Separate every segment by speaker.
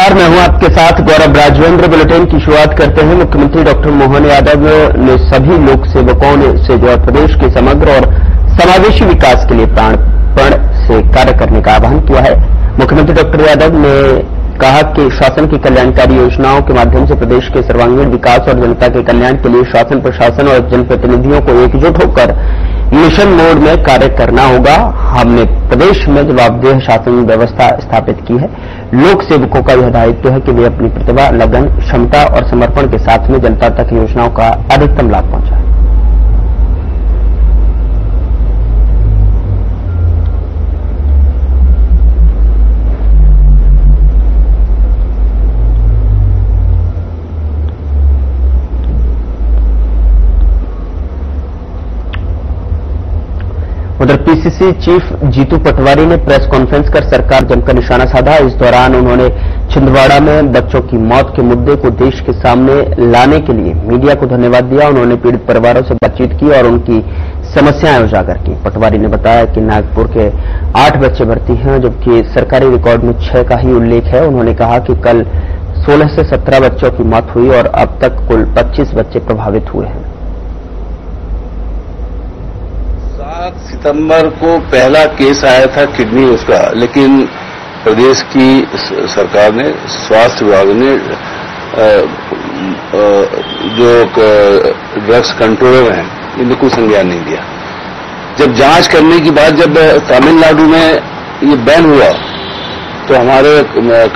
Speaker 1: नमस्कार, मैं हूं आपके साथ गौरव राजवेंद्र। बुलेटिन की शुरुआत करते हैं। मुख्यमंत्री डॉक्टर मोहन यादव ने सभी लोक सेवकों से जो प्रदेश के समग्र और समावेशी विकास के लिए प्राणपण से कार्य करने का आह्वान किया है। मुख्यमंत्री डॉक्टर यादव ने कहा कि शासन की कल्याणकारी योजनाओं के माध्यम से प्रदेश के सर्वांगीण विकास और जनता के कल्याण के लिए शासन, प्रशासन और जनप्रतिनिधियों को एकजुट होकर मिशन मोड में कार्य करना होगा। हमने प्रदेश में जवाबदेह शासन व्यवस्था स्थापित की है। लोक सेवकों का यह दायित्व है कि वे अपनी प्रतिभा, लगन, क्षमता और समर्पण के साथ में जनता तक योजनाओं का अधिकतम लाभ पहुंचाएं। उधर पीसीसी चीफ जीतू पटवारी ने प्रेस कॉन्फ्रेंस कर सरकार जमकर निशाना साधा। इस दौरान उन्होंने छिंदवाड़ा में बच्चों की मौत के मुद्दे को देश के सामने लाने के लिए मीडिया को धन्यवाद दिया। उन्होंने पीड़ित परिवारों से बातचीत की और उनकी समस्याएं उजागर की। पटवारी ने बताया कि नागपुर के 8 बच्चे भर्ती हैं, जबकि सरकारी रिकॉर्ड में 6 का ही उल्लेख है। उन्होंने कहा कि कल 16 से 17 बच्चों की मौत हुई और अब तक कुल 25 बच्चे प्रभावित हुए हैं।
Speaker 2: 7 सितंबर को पहला केस आया था किडनी उसका, लेकिन प्रदेश की सरकार ने, स्वास्थ्य विभाग ने जो ड्रग्स कंट्रोलर हैं इन्हें कोई संज्ञान नहीं दिया। जब जांच करने की बाद जब तमिलनाडु में ये बैन हुआ तो हमारे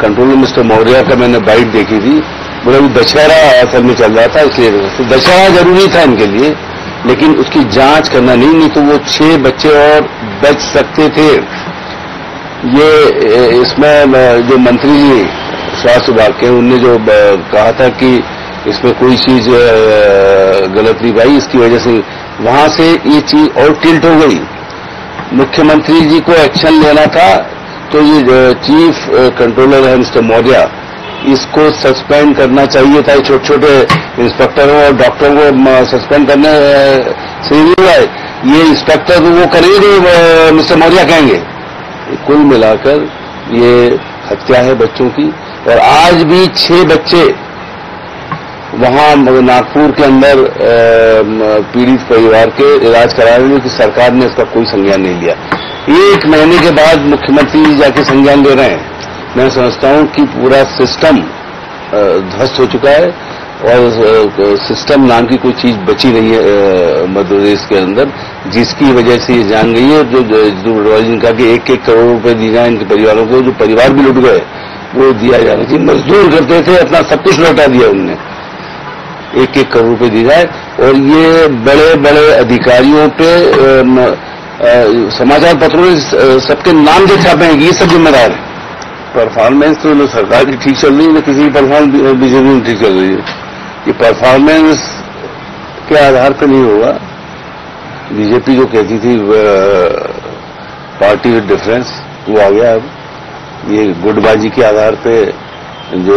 Speaker 2: कंट्रोलर मिस्टर मौर्य का मैंने बाइट देखी थी। बोला दशहरा असल में चल रहा था, इसलिए तो दशहरा जरूरी था इनके लिए, लेकिन उसकी जांच करना नहीं तो वो 6 बच्चे और बच सकते थे। ये इसमें जो मंत्री जी स्वास्थ्य विभाग के उनने जो कहा था कि इसमें कोई चीज गलत नहीं भाई, इसकी वजह से वहां से ये चीज और टिल्ट हो गई। मुख्यमंत्री जी को एक्शन लेना था तो ये चीफ कंट्रोलर है मिस्टर मौर्य, इसको सस्पेंड करना चाहिए था। छोटे छोटे इंस्पेक्टरों और डॉक्टरों को सस्पेंड करने से नहीं हुआ है। ये इंस्पेक्टर वो करेंगे मिस्टर मौर्य कहेंगे। कुल मिलाकर ये हत्या है बच्चों की। और आज भी 6 बच्चे वहां नागपुर के अंदर पीड़ित परिवार के इलाज करा रहे हैं कि सरकार ने इसका कोई संज्ञान नहीं लिया। 1 महीने के बाद मुख्यमंत्री जी जाके संज्ञान ले रहे हैं। मैं समझता हूं कि पूरा सिस्टम ध्वस्त हो चुका है और सिस्टम नाम की कोई चीज बची नहीं है मध्य प्रदेश के अंदर, जिसकी वजह से ये जान गई है। जो जिनका कि 1-1 करोड़ रुपए दिए जाए इनके परिवारों को, जो परिवार भी लुट गए वो दिया जाना चाहिए। मजदूर करते थे, अपना सब कुछ लौटा दिया उनने, 1-1 करोड़ रुपए दिए जाए। और ये बड़े बड़े अधिकारियों पे समाचार पत्रों में सबके नाम जो छापे हैं ये सब जिम्मेदार है। परफॉर्मेंस तो सरकार की ठीक चल रही है, किसी की परफॉर्मेंस बीजेपी में ठीक चल रही है। ये परफॉर्मेंस के आधार पर नहीं होगा। बीजेपी जो कहती थी पार्टी विद डिफरेंस, वो आ गया। अब ये गुटबाजी के आधार पे जो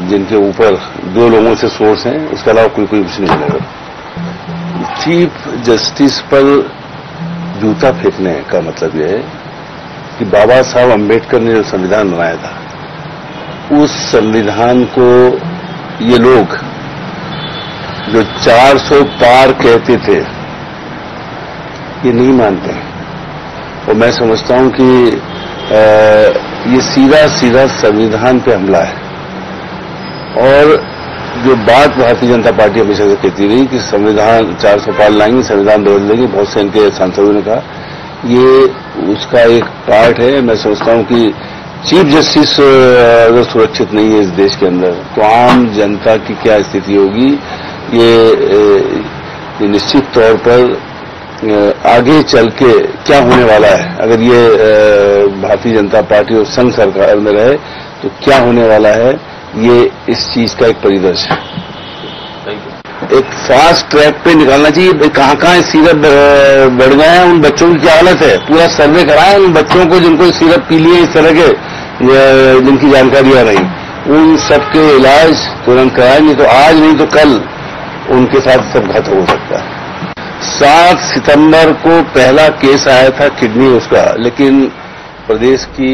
Speaker 2: जिनके ऊपर 2 लोगों से सोर्स हैं, उसके अलावा कोई कुछ नहीं मिलेगा। चीफ जस्टिस पर जूता फेंकने का मतलब यह है कि बाबा साहब अम्बेडकर ने जो संविधान बनाया था, उस संविधान को ये लोग जो 400 पार कहते थे ये नहीं मानते हैं। और मैं समझता हूं कि ये सीधा सीधा संविधान पे हमला है। और जो बात भारतीय जनता पार्टी हमेशा से कहती रही कि संविधान 400 पार लाएंगे, संविधान बदल देंगे, बहुत से इनके सांसदों ने कहा, ये उसका एक पार्ट है। मैं समझता हूं कि चीफ जस्टिस अगर सुरक्षित नहीं है इस देश के अंदर तो आम जनता की क्या स्थिति होगी, ये निश्चित तौर पर आगे चल के क्या होने वाला है। अगर ये भारतीय जनता पार्टी और संघ सरकार में रहे तो क्या होने वाला है, ये इस चीज का एक परिदृश्य है। एक फास्ट ट्रैक पे निकालना चाहिए। कहां सिरप बढ़ गए हैं, उन बच्चों की क्या हालत है, पूरा सर्वे कराएं उन बच्चों को जिनको सिरप पी लिए इस तरह के, जिनकी जानकारी आ रही, उन सबके इलाज तुरंत कराएं। नहीं तो आज नहीं तो कल उनके साथ सब घातक हो सकता है। 7 सितंबर को पहला केस आया था किडनी उसका, लेकिन प्रदेश की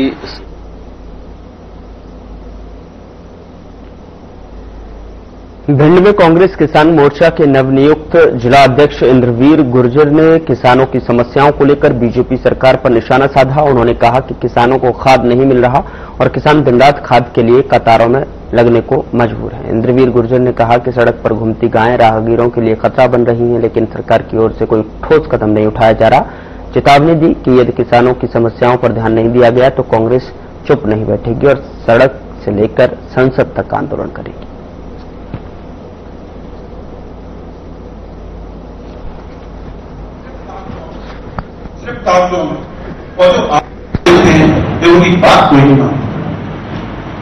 Speaker 1: भिंड में कांग्रेस किसान मोर्चा के नवनियुक्त जिला अध्यक्ष इंद्रवीर गुर्जर ने किसानों की समस्याओं को लेकर बीजेपी सरकार पर निशाना साधा। उन्होंने कहा कि किसानों को खाद नहीं मिल रहा और किसान दिन रात खाद के लिए कतारों में लगने को मजबूर हैं। इंद्रवीर गुर्जर ने कहा कि सड़क पर घूमती गायें राहगीरों के लिए खतरा बन रही हैं, लेकिन सरकार की ओर से कोई ठोस कदम नहीं उठाया जा रहा। चेतावनी दी कि यदि किसानों की समस्याओं पर ध्यान नहीं दिया गया तो कांग्रेस चुप नहीं बैठेगी और सड़क से लेकर संसद तक आंदोलन करेगी।
Speaker 3: सिर्फ कागजों में और जो आप हैं उनकी बात कोई नहीं मानती।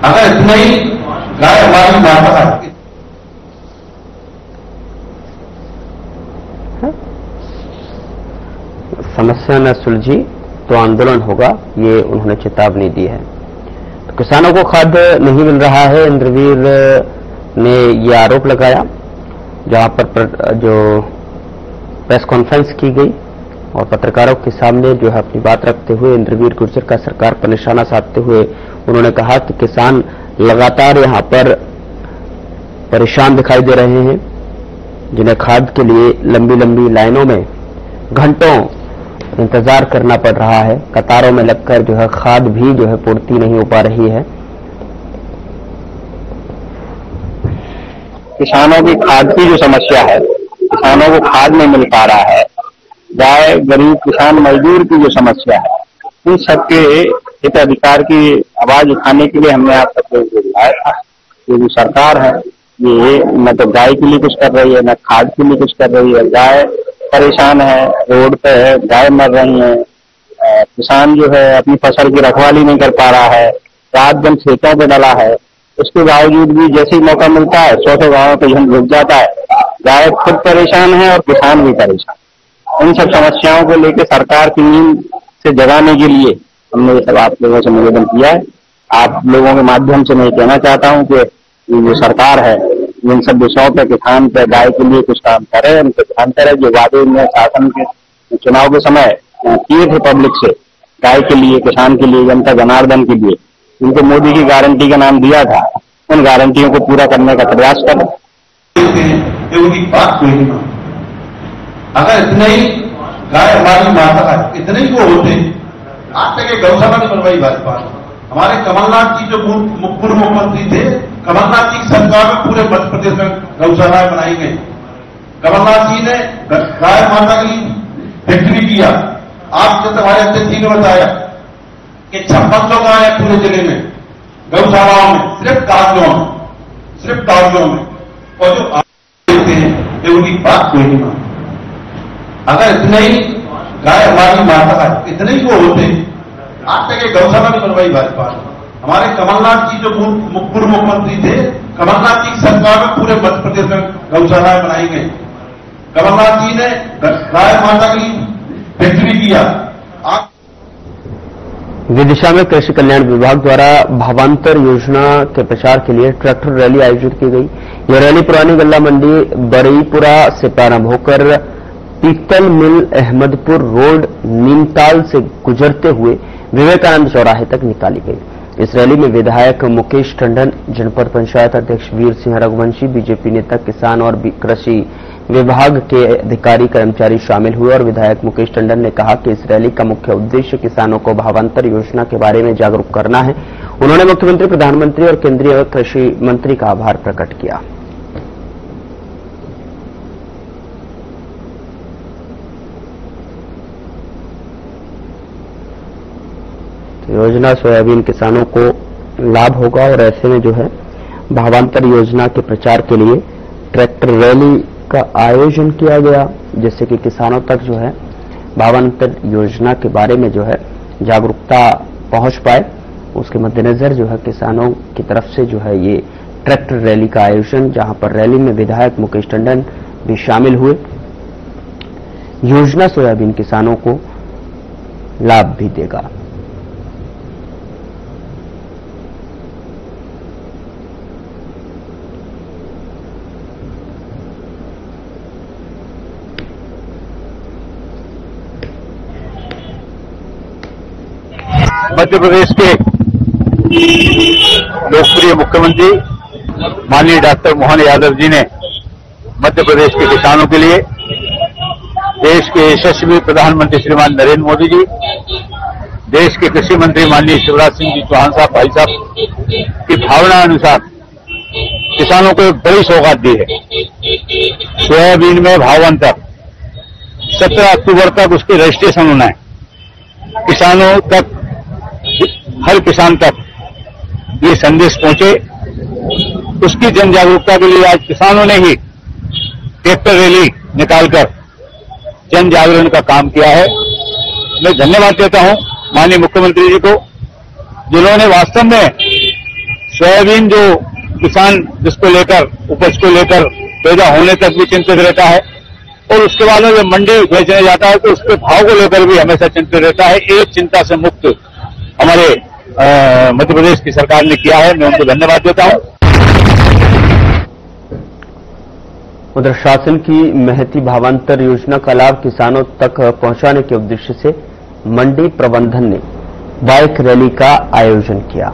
Speaker 3: अगर इतना ही गाय हमारी माता है,
Speaker 1: समस्या न सुलझी तो आंदोलन होगा, ये उन्होंने चेतावनी दी है। तो किसानों को खाद नहीं मिल रहा है, इंद्रवीर ने ये आरोप लगाया, जहां पर जो प्रेस कॉन्फ्रेंस की गई और पत्रकारों के सामने जो है अपनी बात रखते हुए इंद्रवीर गुर्जर का सरकार पर निशाना साधते हुए उन्होंने कहा कि किसान लगातार यहां पर परेशान दिखाई दे रहे हैं, जिन्हें खाद के लिए लंबी लंबी लाइनों में घंटों इंतजार करना पड़ रहा है। कतारों में लगकर जो है खाद भी जो है पूर्ति नहीं हो पा रही है।
Speaker 4: किसानों की खाद की जो समस्या है, किसानों को खाद नहीं मिल पा रहा है, गाय गरीब किसान मजदूर की जो समस्या है, उन सबके हित अधिकार की आवाज उठाने के लिए हमने आप सबको बुलाया था। ये जो सरकार है ये न तो गाय के लिए कुछ कर रही है, न खाद के लिए कुछ कर रही है। गाय परेशान है, रोड पे है, गाय मर रही है, किसान जो है अपनी फसल की रखवाली नहीं कर पा रहा है, रात दिन खेतों पे डला है। उसके बावजूद भी जैसे ही मौका मिलता है 100 गाँव पे झंड रुक जाता है। गाय खुद परेशान है और किसान भी परेशान। इन सब समस्याओं को लेकर सरकार की नींद से जगाने के लिए हमने ये सब आप लोगों से निवेदन किया है। आप लोगों के माध्यम से मैं कहना चाहता हूं कि ये जो सरकार है इन सब विषयों पे किसान पे गाय के लिए कुछ काम करे, उनके ध्यान करे। जो वादे में शासन के चुनाव के समय किए थे पब्लिक से, गाय के लिए, किसान के लिए, जनता जनार्दन के लिए, उनको मोदी की गारंटी का नाम दिया था, उन गारंटियों को पूरा करने का प्रयास करें।
Speaker 3: उनकी बात कोई नहीं मानती। अगर इतने ही गाय हमारी माता है, इतने ही वो होते, आज तक एक गौशाला नहीं बनवाई भाजपा। हमारे कमलनाथ जी जो पूर्व मुख्यमंत्री थे, कमलनाथ जी की सरकार में पूरे मध्य प्रदेश में गौशालाएं बनाई गई। कमलनाथ जी ने गाय माता के लिए फैक्ट्री किया। आप जब हमारे अध्यक्ष जी ने बताया कि 5600 गाय पूरे जिले में गौशालाओं में, सिर्फ कागजों में, और जो आप देखते हैं उनकी बात कोई नहीं मानती। अगर इतने ही गाय हमारी माता है, इतने ही वो होते, आज तक एक गौशाला नहीं बनवाई भाजपा। हमारे कमलनाथ जी जो पूर्व मुख्यमंत्री थे, कमलनाथ जी की सरकार में पूरे मध्य प्रदेश में गौशालाएं बनाई गई। कमलनाथ जी ने गाय माता के लिए फैक्ट्री किया।
Speaker 1: विदिशा में कृषि कल्याण विभाग द्वारा भावांतर योजना के प्रचार के लिए ट्रैक्टर रैली आयोजित की गई। यह रैली पुरानी गल्ला मंडी बरईपुरा से प्रारंभ होकर पीतल मिल अहमदपुर रोड नीमताल से गुजरते हुए विवेकानंद चौराहे तक निकाली गई। इस रैली में विधायक मुकेश टंडन, जनपद पंचायत अध्यक्ष वीर सिंह रघुवंशी, बीजेपी नेता, किसान और कृषि विभाग के अधिकारी कर्मचारी शामिल हुए और विधायक मुकेश टंडन ने कहा कि इस रैली का मुख्य उद्देश्य किसानों को भावांतर योजना के बारे में जागरूक करना है। उन्होंने मुख्यमंत्री, प्रधानमंत्री और केंद्रीय कृषि मंत्री का आभार प्रकट किया। योजना सोयाबीन किसानों को लाभ होगा और ऐसे में जो है भावांतर योजना के प्रचार के लिए ट्रैक्टर रैली का आयोजन किया गया, जिससे कि किसानों तक जो है भावांतर योजना के बारे में जो है जागरूकता पहुंच पाए। उसके मद्देनजर जो है किसानों की तरफ से जो है ये ट्रैक्टर रैली का आयोजन, जहां पर रैली में विधायक मुकेश टंडन भी शामिल हुए। योजना सोयाबीन किसानों को लाभ भी देगा।
Speaker 4: मध्य प्रदेश के लोकप्रिय मुख्यमंत्री माननीय डॉक्टर मोहन यादव जी ने मध्य प्रदेश के किसानों के लिए, देश के यशस्वी प्रधानमंत्री श्रीमान नरेंद्र मोदी जी, देश के कृषि मंत्री माननीय शिवराज सिंह जी चौहान साहब भाई साहब की भावना अनुसार किसानों को एक बड़ी सौगात दी है। सोयाबीन में भावांतर 17 अक्टूबर तक उसकी रजिस्ट्रेशन होना है। किसानों तक, हर किसान तक ये संदेश पहुंचे, उसकी जन जागरूकता के लिए आज किसानों ने ही ट्रैक्टर रैली निकालकर जन जागरण का काम किया है। मैं धन्यवाद देता हूं माननीय मुख्यमंत्री जी को, जिन्होंने वास्तव में सोयाबीन जो किसान जिसको लेकर, उपज को लेकर पैदा होने तक भी चिंतित रहता है और उसके बाद में जब मंडी बेचने जाता है तो उसके भाव को लेकर भी हमेशा चिंतित रहता है, एक चिंता से मुक्त हमारे मध्य प्रदेश की सरकार ने किया है। मैं उनको धन्यवाद देता हूं।
Speaker 1: उधर शासन की महती भावांतर योजना का लाभ किसानों तक पहुंचाने के उद्देश्य से मंडी प्रबंधन ने बाइक रैली का आयोजन किया।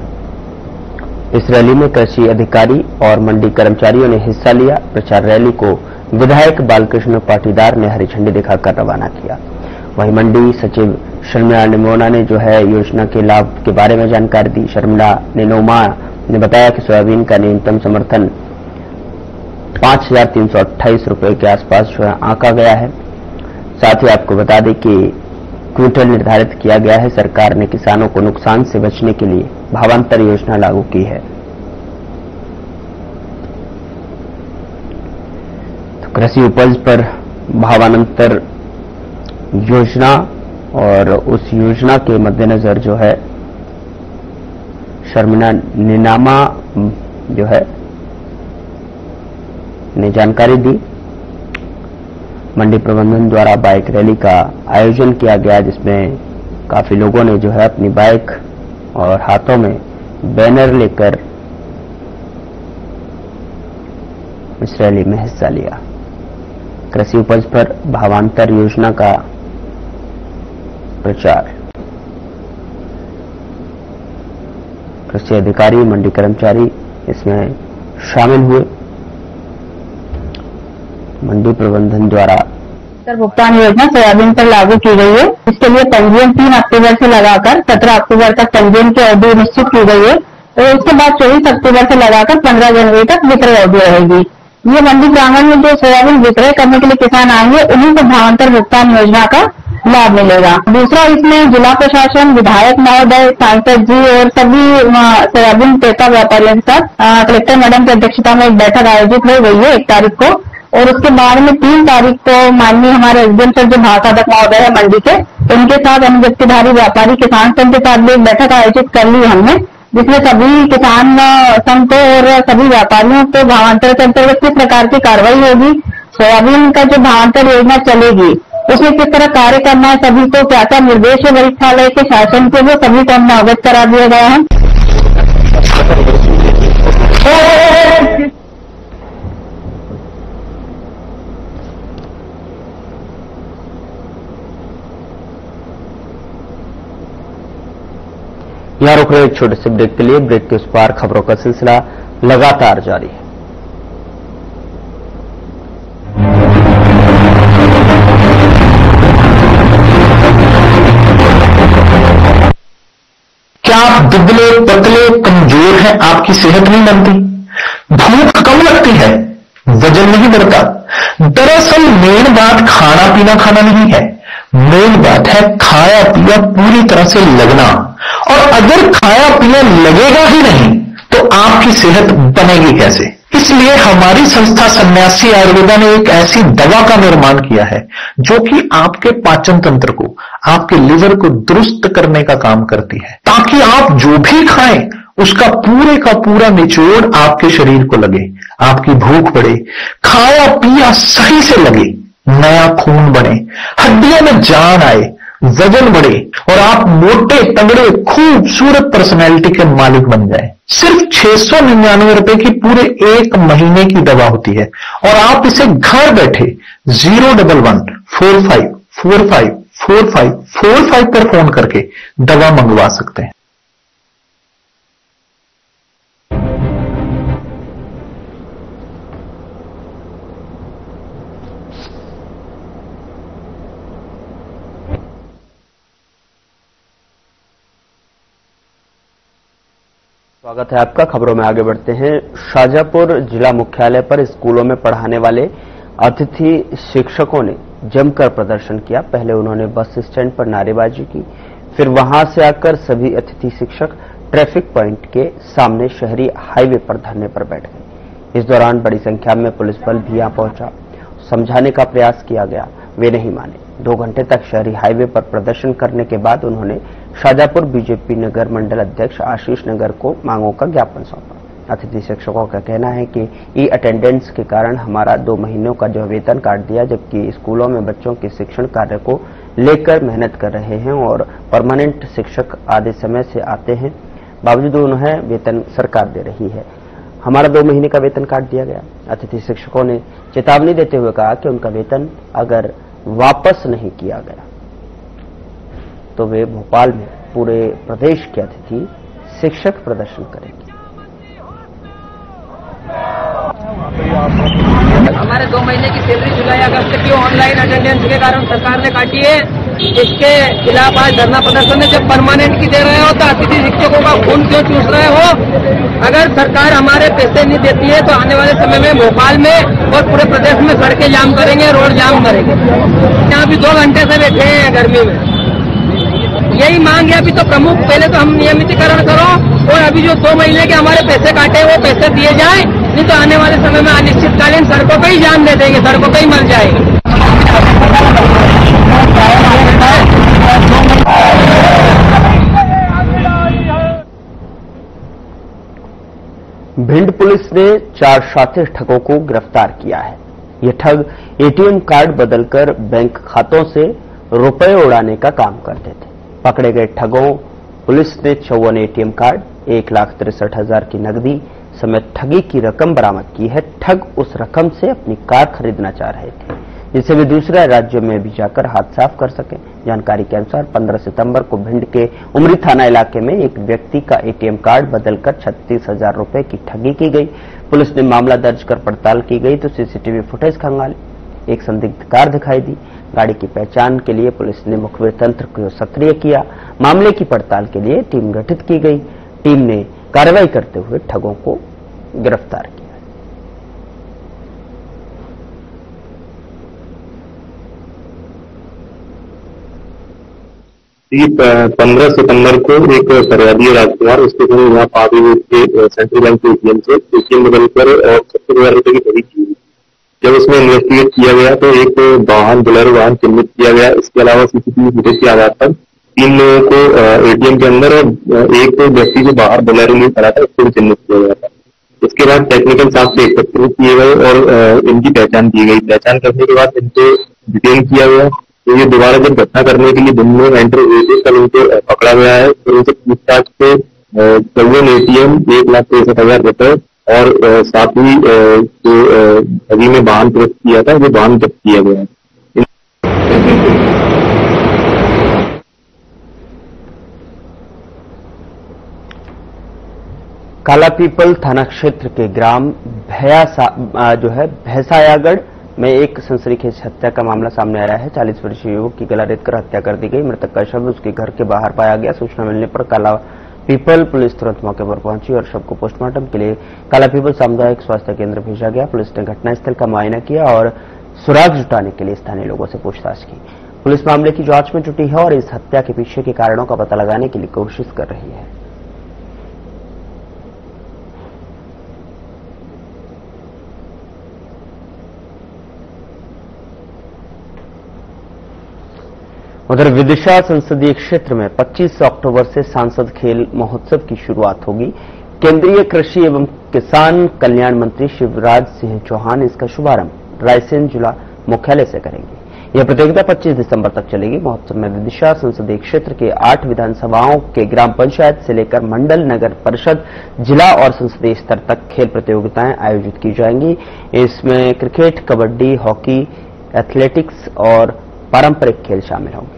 Speaker 1: इस रैली में कृषि अधिकारी और मंडी कर्मचारियों ने हिस्सा लिया। प्रचार रैली को विधायक बालकृष्ण पाटीदार ने हरी झंडी दिखाकर रवाना किया। वहीं मंडी सचिव शर्मिला निमोना ने जो है योजना के लाभ के बारे में जानकारी दी। शर्मिला निमोना ने बताया कि सोयाबीन का न्यूनतम समर्थन 5,328 रुपए के आसपास जो है आंका गया है। साथ ही आपको बता दें कि क्विंटल निर्धारित किया गया है। सरकार ने किसानों को नुकसान से बचने के लिए भावांतर योजना लागू की है। तो कृषि उपज पर भावांतर योजना और उस योजना के मद्देनजर जो है शर्मिला निनामा जो है ने जानकारी दी। मंडी प्रबंधन द्वारा बाइक रैली का आयोजन किया गया, जिसमें काफी लोगों ने जो है अपनी बाइक और हाथों में बैनर लेकर इस रैली में हिस्सा लिया। कृषि उपज पर भावांतर योजना का प्रचार। कृषि अधिकारी, मंडी कर्मचारी इसमें शामिल हुए। मंडी प्रबंधन द्वारा
Speaker 5: भुगतान योजना सोयाबीन पर लागू की गई है। इसके लिए पंजीयन 3 अक्टूबर से लगाकर 17 अक्टूबर तक पंजीयन की अवधि निश्चित की गई है और उसके बाद 24 अक्टूबर से लगाकर 15 जनवरी तक विक्रय अवधि रहेगी। ये मंडी प्रांगण में जो सोयाबीन विक्रय करने के लिए किसान आएंगे उन्हीं को भावांतर भुगतान योजना का लाभ मिलेगा। दूसरा, इसमें जिला प्रशासन, विधायक महोदय, सांसद जी और सभी सोयाबीन क्रेता व्यापारियों के साथ कलेक्टर मैडम की अध्यक्षता में एक बैठक आयोजित हो गई है 1 तारीख को। और उसके बाद में 3 तारीख को माननीय हमारे एसडीएम सर जो महासाधक महोदय है मंडी के, उनके साथ अनुव्यक्तिधारी व्यापारी किसान संघ के साथ भी एक बैठक आयोजित कर ली हमने, जिसमें सभी किसान संघ को और सभी व्यापारियों को भावांतर के अंतर्गत किस प्रकार की कार्रवाई होगी, सोयाबीन का जो भावांतर योजना चलेगी उसमें किस तरह कार्य करना है, सभी को क्या क्या निर्देश है वरिष्ठालय के शासन के, वो सभी को हमने अवगत करा दिया गया है।
Speaker 1: यहां रुक रहे एक छोटे से ब्रेक के लिए। ब्रेक के उस पार खबरों का सिलसिला लगातार जारी है।
Speaker 6: क्या आप दुबले पतले कमजोर हैं, आपकी सेहत नहीं बनती, भूख कम लगती है, वजन नहीं बढ़ता? दरअसल मेन बात खाना पीना खाना नहीं है, मेन बात है खाया पिया पूरी तरह से लगना। और अगर खाया पिया लगेगा ही नहीं तो आपकी सेहत बनेगी कैसे? इसलिए हमारी संस्था सन्यासी आयुर्वेदा ने एक ऐसी दवा का निर्माण किया है जो कि आपके पाचन तंत्र को, आपके लिवर को दुरुस्त करने का काम करती है, ताकि आप जो भी खाएं उसका पूरे का पूरा निचोड़ आपके शरीर को लगे, आपकी भूख बढ़े, खाया पिया सही से लगे, नया खून बने, हड्डियों में जान आए, वजन बढ़े और आप मोटे तगड़े खूबसूरत पर्सनैलिटी के मालिक बन जाए। सिर्फ 699 रुपए की पूरे 1 महीने की दवा होती है और आप इसे घर बैठे 01145454545 पर फोन करके दवा मंगवा सकते हैं।
Speaker 1: स्वागत है आपका। खबरों में आगे बढ़ते हैं। शाजापुर जिला मुख्यालय पर स्कूलों में पढ़ाने वाले अतिथि शिक्षकों ने जमकर प्रदर्शन किया। पहले उन्होंने बस स्टैंड पर नारेबाजी की, फिर वहां से आकर सभी अतिथि शिक्षक ट्रैफिक पॉइंट के सामने शहरी हाईवे पर धरने पर बैठ गए। इस दौरान बड़ी संख्या में पुलिस बल भी यहां पहुंचा। समझाने का प्रयास किया गया, वे नहीं माने। 2 घंटे तक शहरी हाईवे पर प्रदर्शन करने के बाद उन्होंने शाजापुर बीजेपी नगर मंडल अध्यक्ष आशीष नगर को मांगों का ज्ञापन सौंपा। अतिथि शिक्षकों का कहना है कि ई अटेंडेंस के कारण हमारा 2 महीनों का जो वेतन काट दिया, जबकि स्कूलों में बच्चों के शिक्षण कार्य को लेकर मेहनत कर रहे हैं और परमानेंट शिक्षक आधे समय से आते हैं, बावजूद उन्हें वेतन सरकार दे रही है। हमारा 2 महीने का वेतन काट दिया गया। अतिथि शिक्षकों ने चेतावनी देते हुए कहा कि उनका वेतन अगर वापस नहीं किया गया तो वे भोपाल में पूरे प्रदेश के अतिथि शिक्षक प्रदर्शन करेंगे।
Speaker 7: हमारे 2 महीने की सैलरी जुलाई अगस्त की ऑनलाइन अटेंडेंस के कारण सरकार ने काटी है। इसके खिलाफ आज धरना प्रदर्शन है। जब परमानेंट की दे रहे हो तो अतिथि शिक्षकों का खून क्यों चूस रहे हो? अगर सरकार हमारे पैसे नहीं देती है तो आने वाले समय में भोपाल में और पूरे प्रदेश में सड़कें जाम करेंगे, रोड जाम करेंगे। यहाँ भी 2 घंटे से बैठे हैं गर्मी में। यही मांग है अभी तो प्रमुख। पहले तो हम नियमितीकरण करो और अभी जो 2 महीने के हमारे पैसे काटे वो पैसे दिए जाए, नहीं तो आने वाले समय में अनिश्चितकालीन सड़कों पर ही जान दे देंगे, सड़कों पर ही मर जाएंगे।
Speaker 1: भिंड पुलिस ने 4 शातिर ठगों को गिरफ्तार किया है। ये ठग एटीएम कार्ड बदलकर बैंक खातों से रुपए उड़ाने का काम करते थे। पकड़े गए ठगों पुलिस ने 54 एटीएम कार्ड, 1,63,000 की नकदी समेत ठगी की रकम बरामद की है। ठग उस रकम से अपनी कार खरीदना चाह रहे थे, जिससे वे दूसरे राज्यों में भी जाकर हाथ साफ कर सकें। जानकारी के अनुसार 15 सितंबर को भिंड के उमरी थाना इलाके में एक व्यक्ति का एटीएम कार्ड बदलकर 36,000 रुपए की ठगी की गई। पुलिस ने मामला दर्ज कर पड़ताल की गई तो सीसीटीवी फुटेज खंगाली। एक संदिग्ध कार दिखाई दी। गाड़ी की पहचान के लिए पुलिस ने मुखबिर तंत्र को सक्रिय किया। मामले की पड़ताल के लिए टीम गठित की गई। टीम ने कार्रवाई करते हुए ठगों को गिरफ्तार किया।
Speaker 8: ये 15 सितंबर को एक सरहदी राजकुमार उसके समय यहाँ पावी के सेंट्रल बैंक के एटीएम से एटीएम बदलकर और 70,000 रुपए की ठगी की। जब उसमें इन्वेस्टिगेट किया गया तो एक वाहन बोलेरो वाहन चिन्हित किया गया। इसके अलावा सीसीटीवी फुटेज के आधार पर 3 लोगों को एटीएम के अंदर और एक व्यक्ति को बाहर बोलेरो में खड़ा था, उसको चिन्हित किया गया था। इसके बाद टेक्निकल साफ से एकत्रित किए गए और इनकी पहचान की गई। पहचान करने के बाद इनको डिटेन किया गया। तो ये दोबारा जब घटना करने के लिए दिन में एंटर हुए थे तब उनको पकड़ा गया है। तो उनसे पूछताछ पे 54 एटीएम, 1,63,000 रुपए और साथ ही जो ठगी में वाहन जब्त किया था वो वाहन जब्त किया गया है।
Speaker 1: कालापीपल थाना क्षेत्र के ग्राम भैसायागढ़ में एक सनसनीखेज हत्या का मामला सामने आया है। 40 वर्षीय युवक की गला रेतकर हत्या कर दी गई। मृतक का शव उसके घर के बाहर पाया गया। सूचना मिलने पर कालापीपल पुलिस तुरंत मौके पर पहुंची और शव को पोस्टमार्टम के लिए कालापीपल सामुदायिक स्वास्थ्य केंद्र भेजा गया। पुलिस ने घटनास्थल का मुआयना किया और सुराग जुटाने के लिए स्थानीय लोगों से पूछताछ की। पुलिस मामले की जांच में जुटी है और इस हत्या के पीछे के कारणों का पता लगाने के लिए कोशिश कर रही है। उधर विदिशा संसदीय क्षेत्र में 25 अक्टूबर से सांसद खेल महोत्सव की शुरुआत होगी। केंद्रीय कृषि एवं किसान कल्याण मंत्री शिवराज सिंह चौहान इसका शुभारंभ रायसेन जिला मुख्यालय से करेंगे। यह प्रतियोगिता 25 दिसंबर तक चलेगी। महोत्सव में विदिशा संसदीय क्षेत्र के 8 विधानसभाओं के ग्राम पंचायत से लेकर मंडल, नगर परिषद, जिला और संसदीय स्तर तक खेल प्रतियोगिताएं आयोजित की जाएंगी। इसमें क्रिकेट, कबड्डी, हॉकी, एथलेटिक्स और पारंपरिक खेल शामिल होंगे।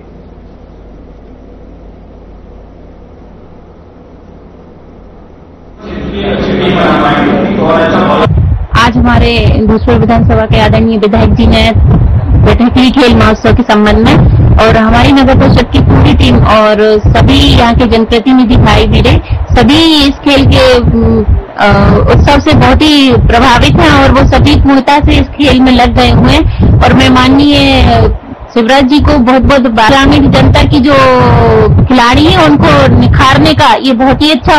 Speaker 5: आज हमारे भोजपुर विधानसभा के आदरणीय विधायक जी ने बैठक की खेल महोत्सव के संबंध में और हमारी नगर परिषद की पूरी टीम और सभी यहाँ के जनप्रतिनिधि भाई मेरे सभी इस खेल के उत्सव से बहुत ही प्रभावित हैं और वो सभी पूर्णता से इस खेल में लग गए हुए हैं। और मैं माननीय शिवराज जी को बहुत बहुत ग्रामीण जनता की जो खिलाड़ी है उनको निखारने का ये बहुत ही अच्छा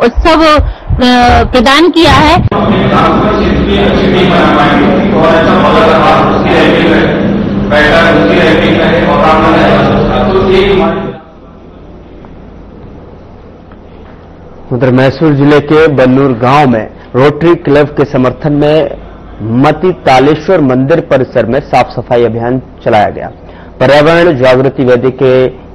Speaker 5: उत्सव प्रदान किया है।
Speaker 1: उधर मैसूर जिले के बन्नूर गांव में रोटरी क्लब के समर्थन में मती तालेश्वर मंदिर परिसर में साफ सफाई अभियान चलाया गया। पर्यावरण जागृति वेदी के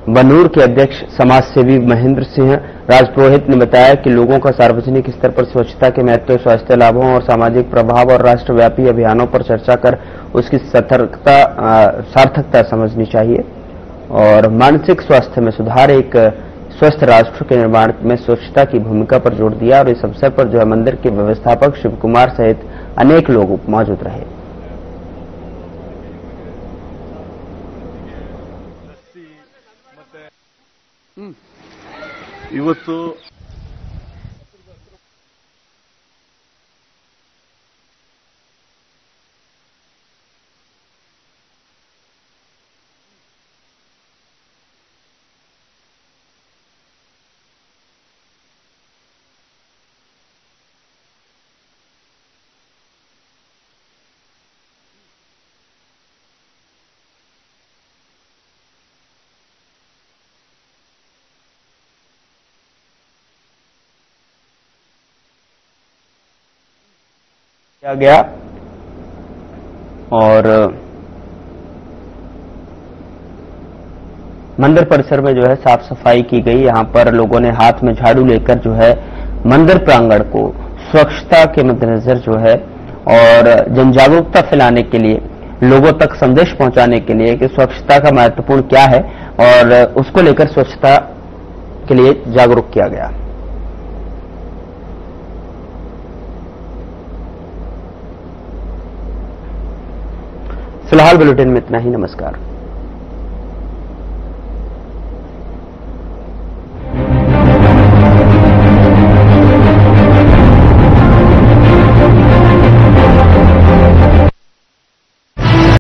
Speaker 1: बन्नूर के अध्यक्ष समाज सेवी महेंद्र सिंह राजपुरोहित ने बताया कि लोगों का सार्वजनिक स्तर पर स्वच्छता के महत्व, स्वास्थ्य लाभों और सामाजिक प्रभाव और राष्ट्रव्यापी अभियानों पर चर्चा कर उसकी सार्थकता समझनी चाहिए और मानसिक स्वास्थ्य में सुधार, एक स्वस्थ राष्ट्र के निर्माण में स्वच्छता की भूमिका पर जोर दिया। और इस अवसर पर जो है मंदिर के व्यवस्थापक शिव कुमार सहित अनेक लोग मौजूद रहे।
Speaker 9: ಇವತ್ತು
Speaker 1: किया गया और मंदिर परिसर में जो है साफ सफाई की गई। यहां पर लोगों ने हाथ में झाड़ू लेकर जो है मंदिर प्रांगण को स्वच्छता के मद्देनजर जो है और जन जागरूकता फैलाने के लिए, लोगों तक संदेश पहुंचाने के लिए कि स्वच्छता का महत्वपूर्ण क्या है और उसको लेकर स्वच्छता के लिए जागरूक किया गया। फिलहाल बुलेटिन में इतना ही। नमस्कार।